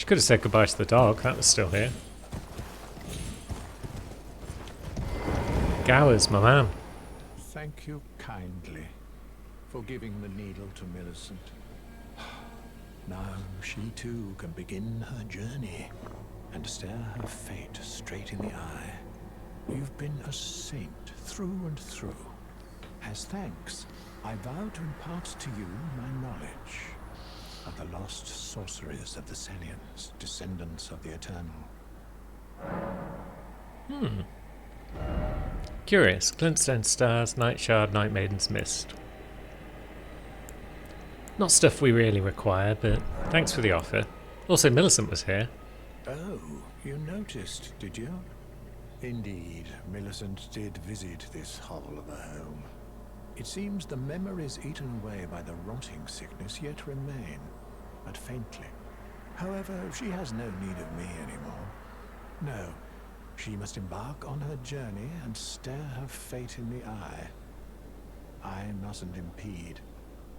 She could have said goodbye to the dog. That was still here. Gowers, my man. Thank you kindly for giving the needle to Millicent. Now she too can begin her journey and stare her fate straight in the eye. You've been a saint through and through. As thanks, I vow to impart to you my knowledge of the lost sorceries of the Selians, descendants of the Eternal. Curious. Glintstone Stars, Night Shard, Night Maiden's Mist. Not stuff we really require, but thanks for the offer. Also, Millicent was here. Oh, you noticed, did you? Indeed, Millicent did visit this hovel of a home. It seems the memories eaten away by the rotting sickness yet remain, but faintly. However, she has no need of me anymore. No, she must embark on her journey and stare her fate in the eye. I mustn't impede.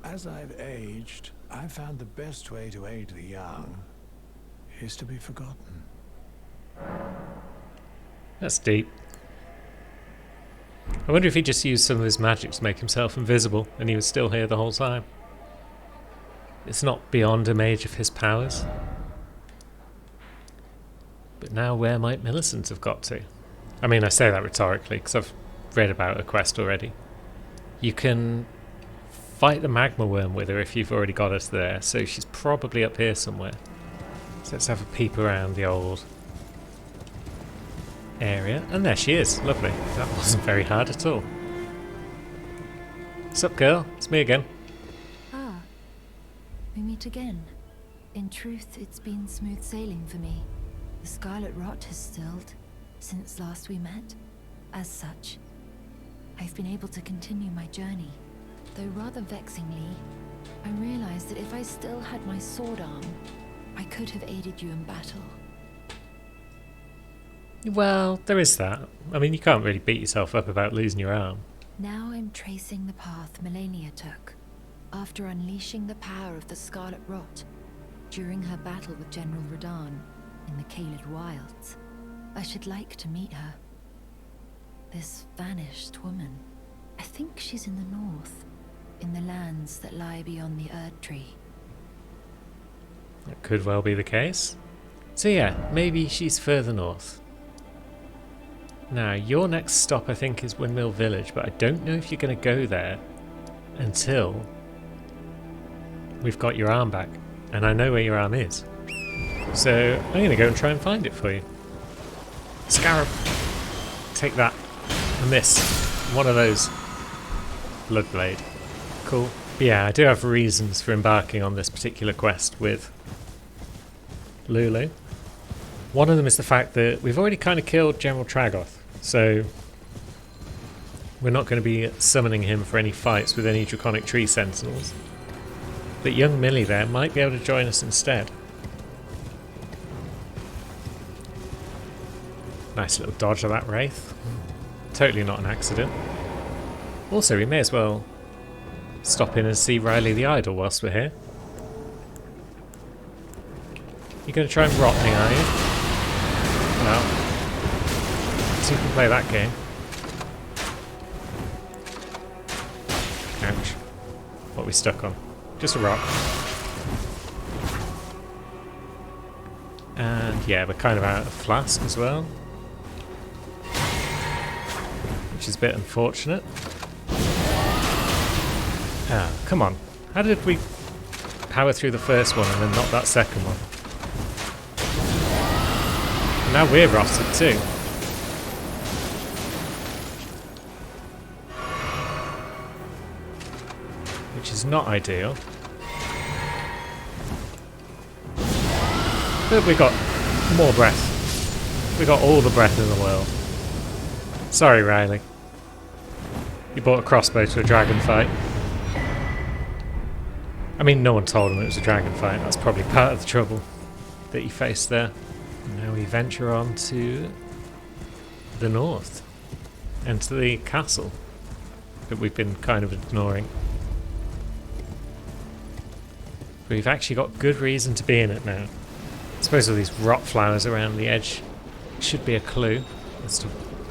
As I've aged, I've found the best way to aid the young is to be forgotten. That's deep. I wonder if he just used some of his magic to make himself invisible and he was still here the whole time. It's not beyond a mage of his powers. But now where might Millicent have got to? I mean, I say that rhetorically because I've read about her quest already. You can fight the magma worm with her if you've already got us there, so she's probably up here somewhere. So let's have a peep around the old area. And there she is. Lovely. That wasn't very hard at all. What's up, girl? It's me again. Ah, we meet again. In truth, it's been smooth sailing for me. The scarlet rot has stilled since last we met. As such, I've been able to continue my journey. Though rather vexingly, I realized that if I still had my sword arm, I could have aided you in battle. Well, there is that. I mean, you can't really beat yourself up about losing your arm. Now I'm tracing the path Melania took, after unleashing the power of the Scarlet Rot during her battle with General Radahn in the Caelid Wilds. I should like to meet her. This vanished woman. I think she's in the north, in the lands that lie beyond the Erd Tree. That could well be the case. So yeah, maybe she's further north. Now, your next stop I think is Windmill Village, but I don't know if you're going to go there until we've got your arm back. And I know where your arm is. So I'm going to go and try and find it for you. Scarab! Take that. And this. One of those. Bloodblade. Cool. But yeah, I do have reasons for embarking on this particular quest with Lulu. One of them is the fact that we've already kind of killed General Tragoth, so we're not going to be summoning him for any fights with any Draconic Tree Sentinels. But young Millie there might be able to join us instead. Nice little dodge of that Wraith. Totally not an accident. Also, we may as well stop in and see Riley the Idol whilst we're here. You're going to try and rot me, are you? No. So you can play that game. Ouch. What are we stuck on? Just a rock. And yeah, we're kind of out of flask as well. Which is a bit unfortunate. Ah, come on. How did we power through the first one and then not that second one? Now we're rotted too. Which is not ideal. But we got more breath. We got all the breath in the world. Sorry, Riley. You brought a crossbow to a dragon fight. I mean, no one told him it was a dragon fight. That's probably part of the trouble that he faced there. Now we venture on to the north and to the castle that we've been kind of ignoring. We've actually got good reason to be in it now. suppose all these rot flowers around the edge should be a clue as to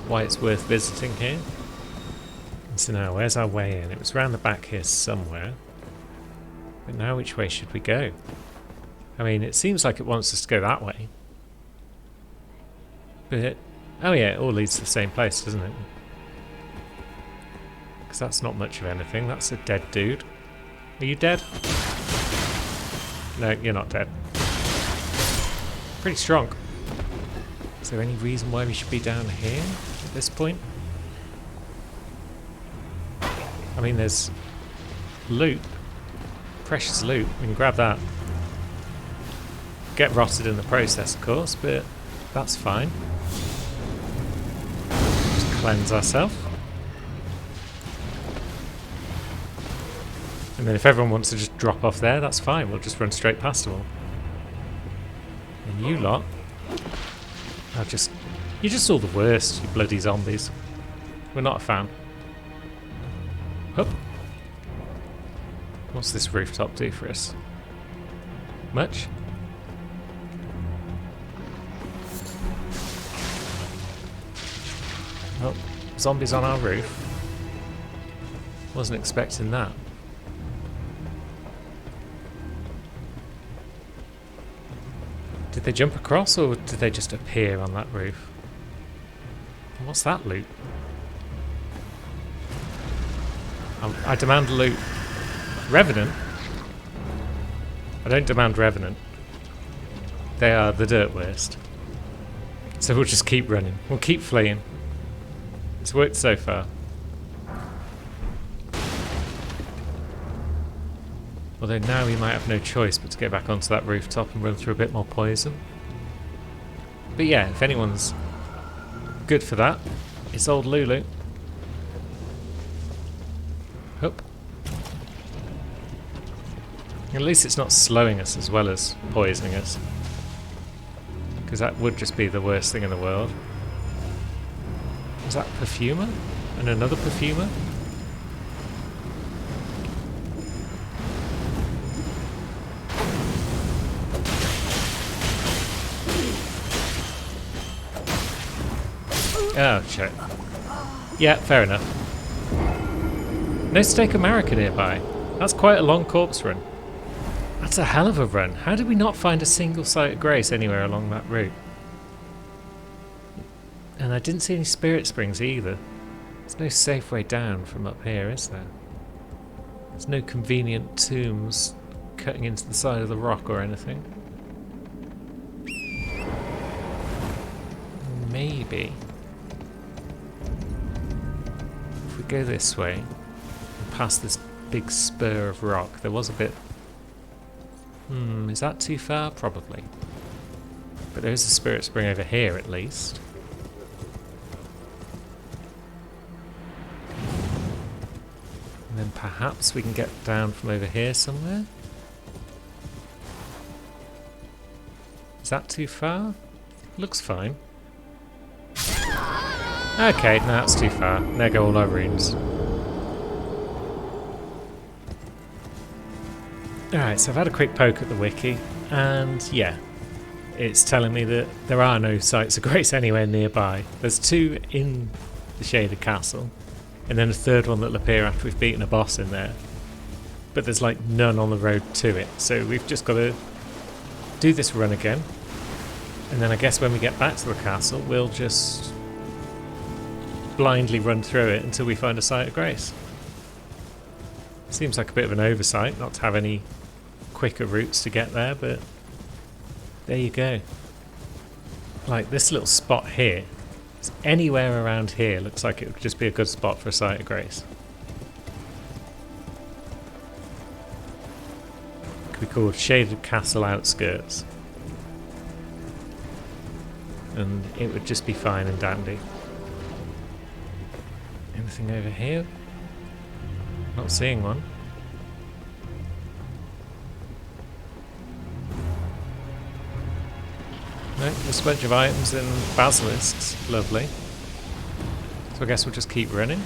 why it's worth visiting here. And so now, where's our way in? It was round the back here somewhere. But now which way should we go? I mean, it seems like it wants us to go that way. But, oh yeah, it all leads to the same place, doesn't it? Because that's not much of anything. That's a dead dude. Are you dead? No, you're not dead. Pretty strong. Is there any reason why we should be down here at this point? I mean, there's loot. Precious loot. We can grab that. Get rotted in the process, of course, but that's fine. Just cleanse ourselves. And then if everyone wants to just drop off there, that's fine. We'll just run straight past them all. And you lot... You're just all the worst, you bloody zombies. We're not a fan. Hup. What's this rooftop do for us? Much? Oh, zombies on our roof. Wasn't expecting that. Did they jump across or did they just appear on that roof? And what's that loot? I demand loot. Revenant? I don't demand Revenant. They are the dirt worst. So we'll just keep running. We'll keep fleeing. It's worked so far. Although now we might have no choice but to get back onto that rooftop and run through a bit more poison. But yeah, if anyone's good for that, it's old Lulu. Hup. At least it's not slowing us as well as poisoning us. Because that would just be the worst thing in the world. Was that perfumer? And another perfumer? Oh, shit. Yeah, fair enough. No Steak America nearby. That's quite a long corpse run. That's a hell of a run. How did we not find a single site of grace anywhere along that route? And I didn't see any spirit springs either. There's no safe way down from up here, is there? There's no convenient tombs cutting into the side of the rock or anything. Maybe. If we go this way, and past this big spur of rock, there was a bit... is that too far? Probably. But there is a spirit spring over here at least. And then perhaps we can get down from over here somewhere? Is that too far? Looks fine. Okay, no, that's too far. There go all our runes. Alright, so I've had a quick poke at the wiki, and yeah, it's telling me that there are no sites of grace anywhere nearby. There's 2 in the Shaded Castle, and then a 3rd one that'll appear after we've beaten a boss in there. But there's like none on the road to it, so we've just got to do this run again. And then I guess when we get back to the castle, we'll just blindly run through it until we find a site of grace. Seems like a bit of an oversight not to have any quicker routes to get there, but there you go. Like this little spot here, anywhere around here looks like it would just be a good spot for a site of grace. Could be called Shaded Castle Outskirts. And it would just be fine and dandy. Anything over here? Not seeing one. No, just a bunch of items and basilisks. Lovely. So I guess we'll just keep running.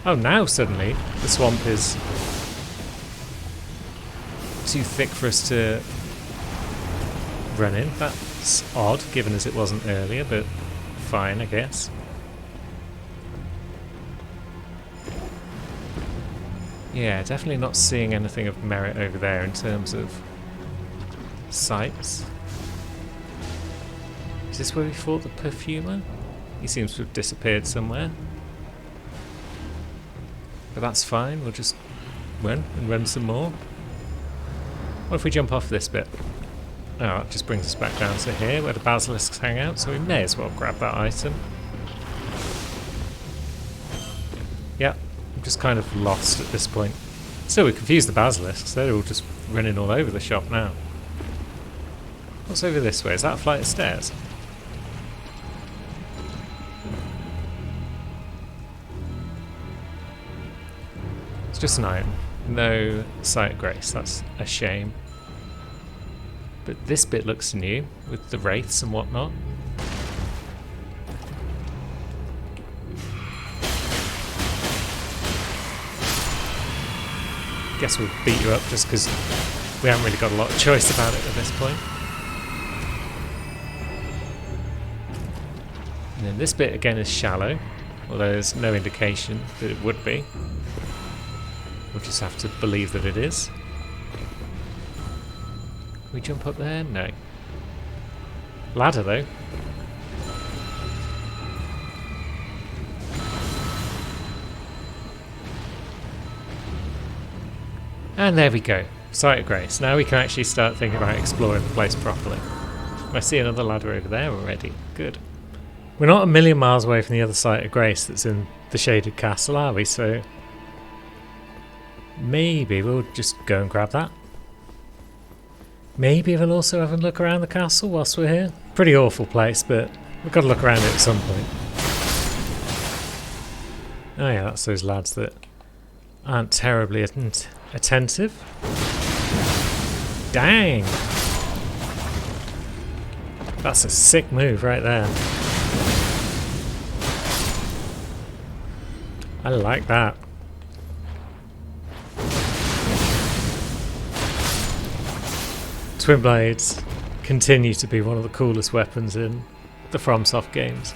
Oh, now suddenly the swamp is too thick for us to run in. That's odd, given as it wasn't earlier, but fine, I guess. Yeah, definitely not seeing anything of merit over there in terms of sights. Is this where we fought the perfumer? He seems to have disappeared somewhere. But that's fine, we'll just run and run some more. What if we jump off this bit? Oh, that just brings us back down to here where the basilisks hang out, so we may as well grab that item. Yeah, I'm just kind of lost at this point. Still, we confused the basilisks, they're all just running all over the shop now. What's over this way? Is that a flight of stairs? It's just an item. No sight of grace, that's a shame. But this bit looks new, with the wraiths and whatnot. Guess we'll beat you up just because we haven't really got a lot of choice about it at this point. And then this bit again is shallow, although there's no indication that it would be. We'll just have to believe that it is. Can we jump up there? No. Ladder though. And there we go. Sight of grace. Now we can actually start thinking about exploring the place properly. I see another ladder over there already. Good. We're not a million miles away from the other sight of grace that's in the Shaded Castle, are we? So maybe we'll just go and grab that. Maybe we'll also have a look around the castle whilst we're here. Pretty awful place, but we've got to look around it at some point. Oh yeah, that's those lads that aren't terribly attentive. Dang! That's a sick move right there. I like that. Twin Blades continue to be one of the coolest weapons in the FromSoft games.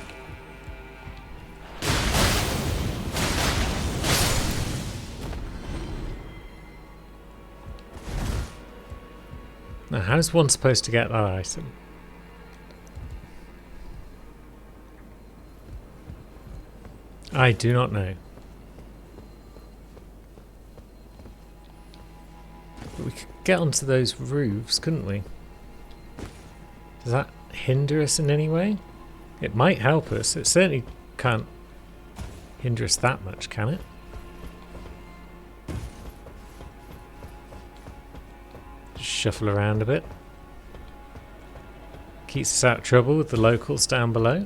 Now, how's one supposed to get that item? I do not know. But we could get onto those roofs, couldn't we? Does that hinder us in any way? It might help us. It certainly can't hinder us that much, can it? Just shuffle around a bit. Keeps us out of trouble with the locals down below.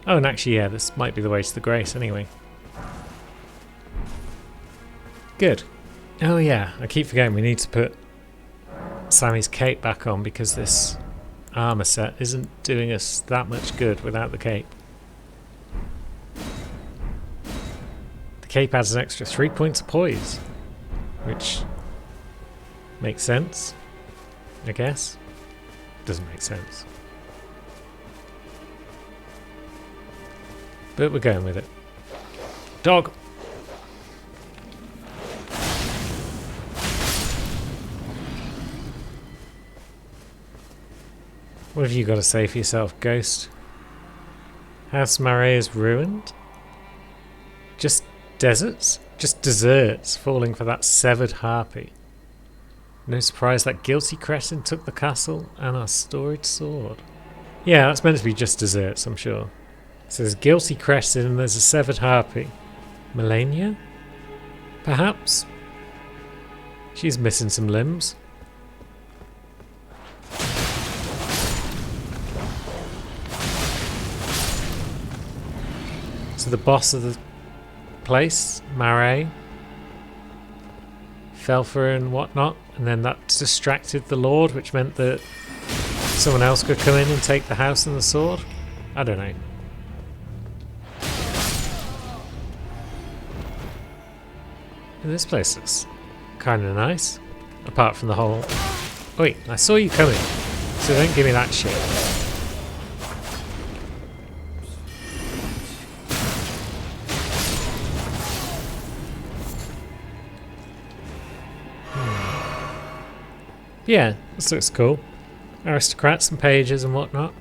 Oh, and actually, yeah, this might be the way to the Grace anyway. Good. Oh yeah, I keep forgetting we need to put Sammy's cape back on because this armor set isn't doing us that much good without the cape. The cape adds an extra 3 points of poise, which makes sense, I guess. Doesn't make sense. But we're going with it. Dog! What have you got to say for yourself, Ghost? House Marais is ruined? Just deserts? Just deserts falling for that severed harpy. No surprise that guilty Crescent took the castle and our storied sword. Yeah, that's meant to be just deserts, I'm sure. So there's guilty Crescent and there's a severed harpy. Melania? Perhaps? She's missing some limbs. So the boss of the place, Marais, fell for her and whatnot, and then that distracted the Lord, which meant that someone else could come in and take the house and the sword? I don't know. And this place looks kind of nice, apart from the whole Wait, I saw you coming, so don't give me that shit. Yeah, this looks cool. Aristocrats and pages and whatnot.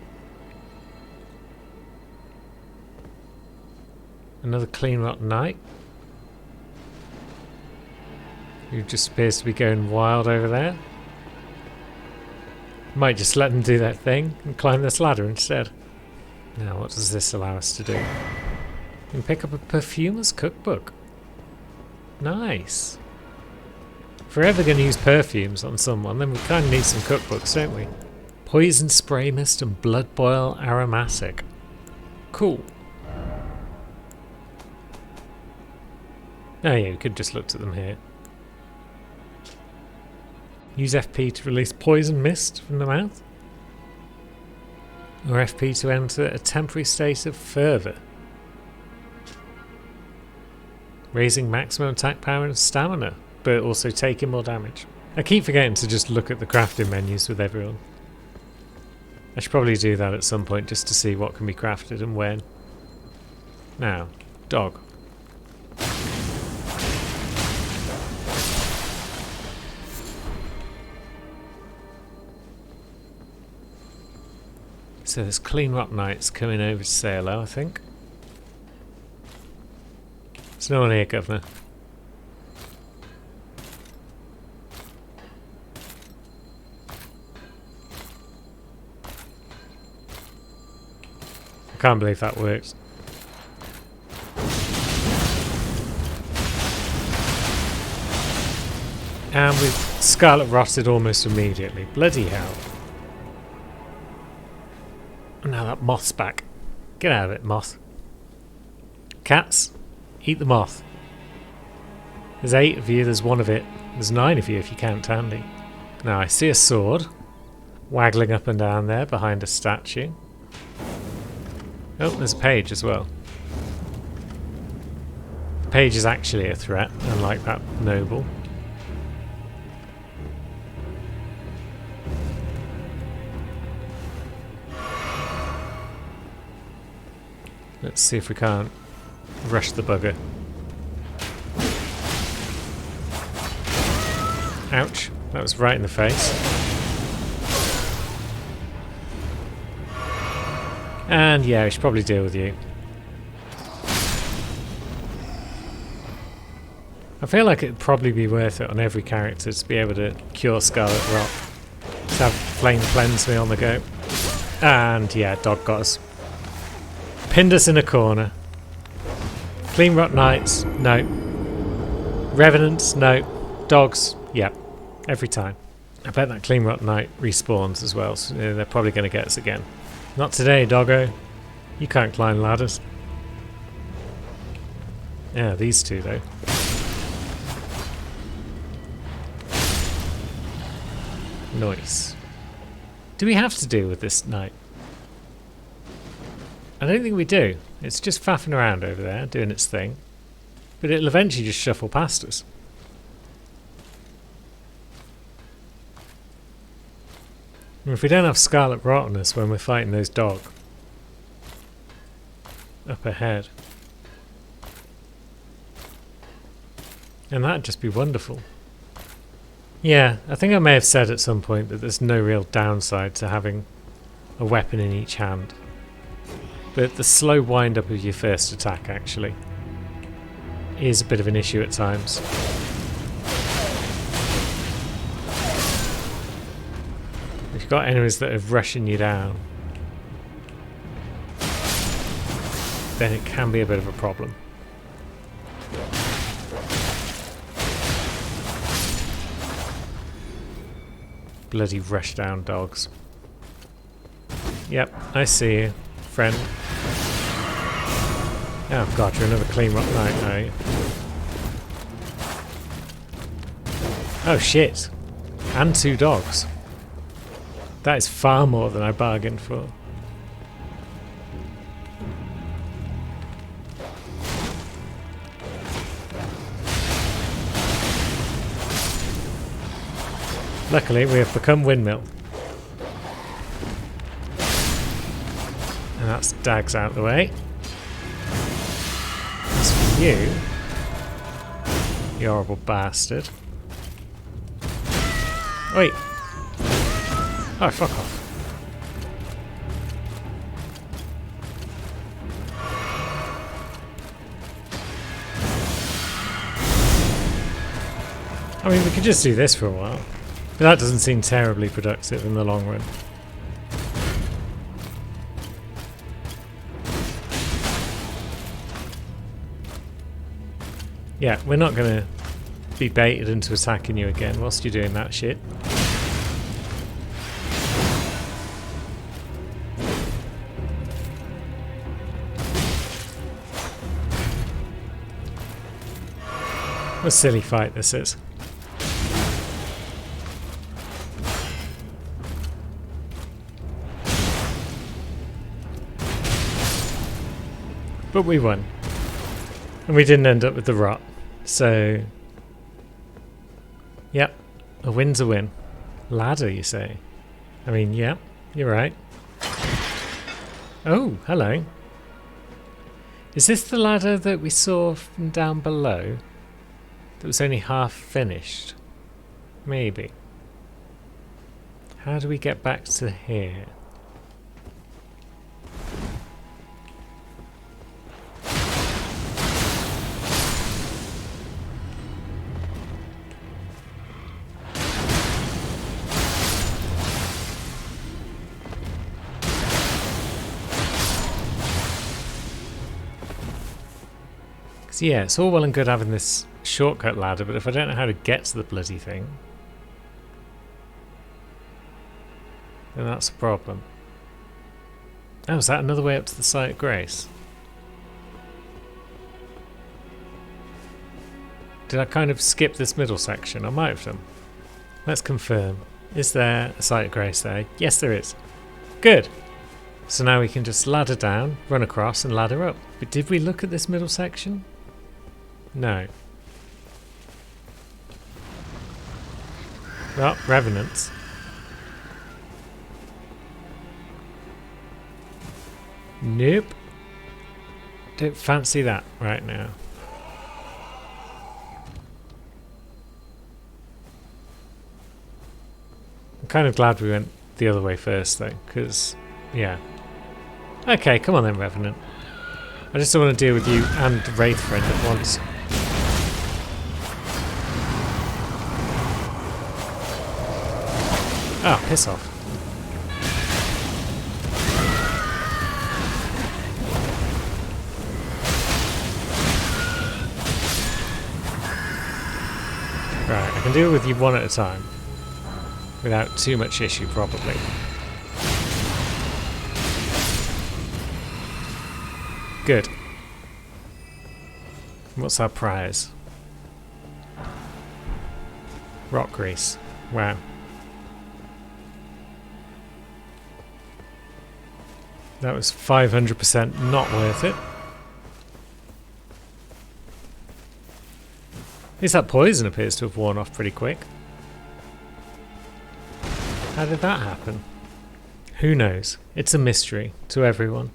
Another clean rotten knight. Who just appears to be going wild over there. Might just let them do their thing and climb this ladder instead. Now, what does this allow us to do? You can pick up a perfumer's cookbook. Nice. If we're ever going to use perfumes on someone, then we kind of need some cookbooks, don't we? Poison spray mist and blood boil aromatic. Cool. Oh yeah, we could just looked at them here. Use FP to release poison mist from the mouth. Or FP to enter a temporary state of fervour. Raising maximum attack power and stamina, but also taking more damage. I keep forgetting to just look at the crafting menus with everyone. I should probably do that at some point just to see what can be crafted and when. Now, dog. So there's Clean Rock Knights coming over to say hello, I think. There's no one here, Governor. I can't believe that worked. And we've Scarlet rotted almost immediately. Bloody hell. Now that moth's back. Get out of it, moth. Cats, eat the moth. There's 8 of you, there's 1 of it. There's 9 of you if you count Tandy. Now I see a sword waggling up and down there behind a statue. Oh, there's a page as well. The page is actually a threat, unlike that noble. Let's see if we can't rush the bugger. Ouch, that was right in the face. And yeah, we should probably deal with you. I feel like it'd probably be worth it on every character to be able to cure Scarlet Rot. To have Flame Cleanse me on the go. And yeah, dog got us. Pinned us in a corner. Clean Rot Knights, no. Revenants, no. Dogs, yep. Every time. I bet that Clean Rot Knight respawns as well, so they're probably going to get us again. Not today, doggo. You can't climb ladders. Yeah, these two though. Nice. Do we have to deal with this knight? I don't think we do. It's just faffing around over there, doing its thing. But it'll eventually just shuffle past us. And if we don't have Scarlet Rot on us when we're fighting those dog up ahead, and that'd just be wonderful. Yeah, I think I may have said at some point that there's no real downside to having a weapon in each hand. But the slow wind up of your first attack actually is a bit of an issue at times. If you've got enemies that are rushing you down, then it can be a bit of a problem. Bloody rush down dogs. Yep, I see you, friend. Oh god, you're another Clean Rock Knight, are you? Oh shit! And 2 dogs. That is far more than I bargained for. Luckily, we have become windmill. And that's Dags out the way. As for you, you horrible bastard. Wait. Oh, fuck off. I mean, we could just do this for a while. But that doesn't seem terribly productive in the long run. Yeah, we're not going to be baited into attacking you again whilst you're doing that shit. What a silly fight this is. But we won. And we didn't end up with the rot. So, yep, a win's a win. Ladder, you say? I mean, yep, you're right. Oh, hello. Is this the ladder that we saw from down below? That was only half finished? Maybe. How do we get back to here? So yeah, it's all well and good having this shortcut ladder, but if I don't know how to get to the bloody thing, then that's a problem. Oh, is that another way up to the site of Grace? Did I kind of skip this middle section? I might have done. Let's confirm. Is there a site of Grace there? Yes, there is. Good. So now we can just ladder down, run across, and ladder up. But did we look at this middle section? No. Well, revenants. Nope. Don't fancy that right now. I'm kind of glad we went the other way first though, because, yeah. Okay, come on then, Revenant. I just don't want to deal with you and Wraithfriend at once. Ah, oh, piss off. Right, I can deal with you one at a time. Without too much issue, probably. Good. What's our prize? Rock grease. Wow. That was 500% not worth it. At least that poison appears to have worn off pretty quick. How did that happen? Who knows? It's a mystery to everyone.